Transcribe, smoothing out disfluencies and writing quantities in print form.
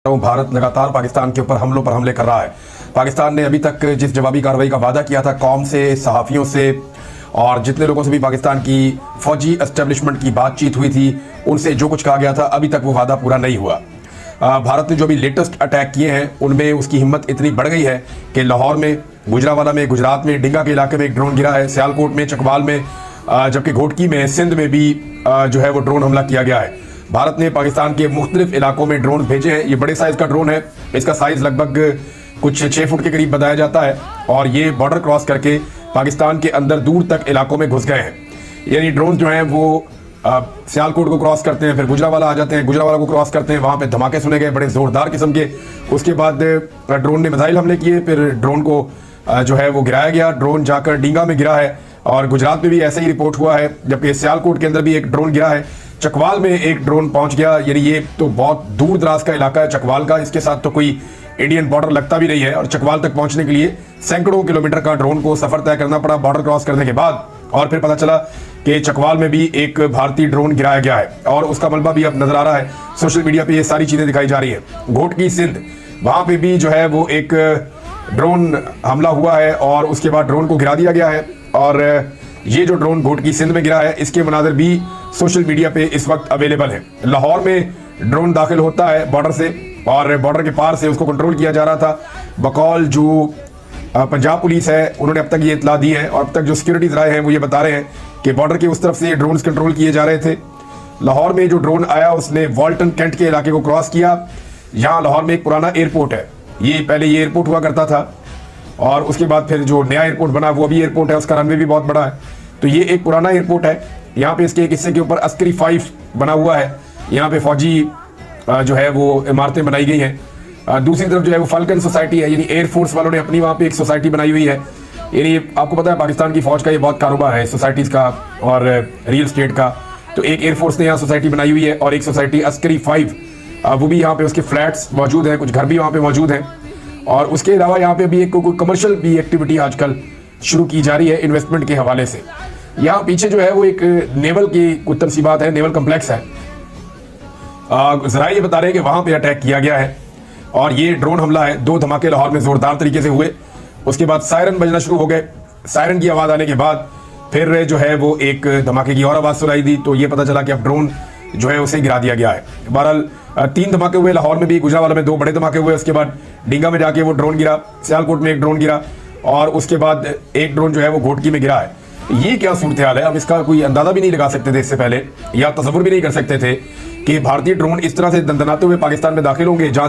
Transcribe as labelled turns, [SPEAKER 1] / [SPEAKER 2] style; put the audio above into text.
[SPEAKER 1] भारत लगातार पाकिस्तान के ऊपर हमलों पर हमले कर रहा है। पाकिस्तान ने अभी तक जिस जवाबी कार्रवाई का वादा किया था कौम से, सहाफ़ियों से और जितने लोगों से भी पाकिस्तान की फौजी एस्टेब्लिशमेंट की बातचीत हुई थी, उनसे जो कुछ कहा गया था, अभी तक वो वादा पूरा नहीं हुआ। भारत ने जो भी लेटेस्ट अटैक किए हैं उनमें उसकी हिम्मत इतनी बढ़ गई है कि लाहौर में, गुजरावाला में, गुजरात में, डिंगा के इलाके में एक ड्रोन गिरा है, सियालकोट में, चकवाल में, जबकि घोटकी में, सिंध में भी जो है वो ड्रोन हमला किया गया है। भारत ने पाकिस्तान के मुख्तलिफ इलाकों में ड्रोन भेजे हैं। ये बड़े साइज का ड्रोन है, इसका साइज लगभग कुछ 6 फुट के करीब बताया जाता है और ये बॉर्डर क्रॉस करके पाकिस्तान के अंदर दूर तक इलाकों में घुस गए हैं। यानी ड्रोन जो हैं वो सियालकोट को क्रॉस करते हैं, फिर गुजरावाला आ जाते हैं, गुजरावाला को क्रॉस करते हैं, वहां पे धमाके सुने गए बड़े जोरदार किस्म के। उसके बाद ड्रोन ने मिसाइल हमले किए, फिर ड्रोन को जो है वो गिराया गया। ड्रोन जाकर डींगा में गिरा है और गुजरात में भी ऐसे ही रिपोर्ट हुआ है, जबकि सियालकोट के अंदर भी एक ड्रोन गिरा है। चकवाल में एक ड्रोन पहुंच गया। यानी ये तो बहुत दूर दराज का इलाका है चकवाल का, इसके साथ तो कोई इंडियन बॉर्डर लगता भी नहीं है और चकवाल तक पहुंचने के लिए सैकड़ों किलोमीटर का ड्रोन को सफर तय करना पड़ा बॉर्डर क्रॉस करने के बाद। और फिर पता चला कि चकवाल में भी एक भारतीय ड्रोन गिराया गया है और उसका मलबा भी अब नजर आ रहा है। सोशल मीडिया पे ये सारी चीजें दिखाई जा रही है। घोटकी सिंध, वहां पे भी जो है वो एक ड्रोन हमला हुआ है और उसके बाद ड्रोन को गिरा दिया गया है। और ये जो ड्रोन घोटकी सिंध में गिरा है, इसके मनाज़र भी सोशल मीडिया पे इस वक्त अवेलेबल है। लाहौर में ड्रोन दाखिल होता है बॉर्डर से और बॉर्डर के पार से उसको कंट्रोल किया जा रहा था। बकौल जो पंजाब पुलिस है, उन्होंने अब तक ये इतला दी है और अब तक जो सिक्योरिटी ज़राए हैं वो ये बता रहे हैं कि बॉर्डर की उस तरफ से ड्रोन कंट्रोल किए जा रहे थे। लाहौर में जो ड्रोन आया उसने वॉल्टन कैंट के इलाके को क्रॉस किया। यहाँ लाहौर में एक पुराना एयरपोर्ट है, ये पहले ये एयरपोर्ट हुआ करता था और उसके बाद फिर जो नया एयरपोर्ट बना वो भी एयरपोर्ट है, उसका रनवे भी बहुत बड़ा है। तो ये एक पुराना एयरपोर्ट है। यहाँ पे इसके एक हिस्से के ऊपर अस्करी 5 बना हुआ है। यहाँ पे फौजी जो है वो इमारतें बनाई गई हैं। दूसरी तरफ जो है वो फाल्कन सोसाइटी है, यानी एयरफोर्स वालों ने अपनी वहाँ पे एक सोसाइटी बनाई हुई है। यानी आपको पता है पाकिस्तान की फौज का ये बहुत कारोबार है सोसाइटीज़ का और रियल स्टेट का। तो एक एयरफोर्स ने यहाँ सोसाइटी बनाई हुई है और एक सोसाइटी अस्करी 5, वो भी यहाँ पे उसके फ्लैट्स मौजूद हैं, कुछ घर भी वहाँ पे मौजूद हैं। और उसके अलावा यहाँ पे भी एक कोई कमर्शियल भी एक्टिविटी आजकल शुरू की जा रही है इन्वेस्टमेंट के हवाले से। यहाँ पीछे जो है वो एक नेवल की कुछ तफसीलात है, नेवल कम्प्लेक्स है। जरा ये बता रहे हैं कि वहाँ पे अटैक किया गया है और ये ड्रोन हमला है। 2 धमाके लाहौर में जोरदार तरीके से हुए, उसके बाद सायरन बजना शुरू हो गए। सायरन की आवाज़ आने के बाद फिर जो है वो एक धमाके की और आवाज़ सुनाई दी, तो ये पता चला कि अब ड्रोन जो है उसे गिरा दिया गया है। बहरहाल 3 धमाके हुए लाहौर में भी, गुजरावाला में 2 बड़े धमाके हुए, उसके बाद डींगा में जाके वो ड्रोन गिरा, सियालकोट में एक ड्रोन गिरा और उसके बाद एक ड्रोन जो है वो घोटकी में गिरा है। ये क्या सूरत हाल है, अब इसका कोई अंदाजा भी नहीं लगा सकते थे इससे पहले, या तसव्वुर भी नहीं कर सकते थे कि भारतीय ड्रोन इस तरह से दंदनाते हुए पाकिस्तान में दाखिल होंगे जहां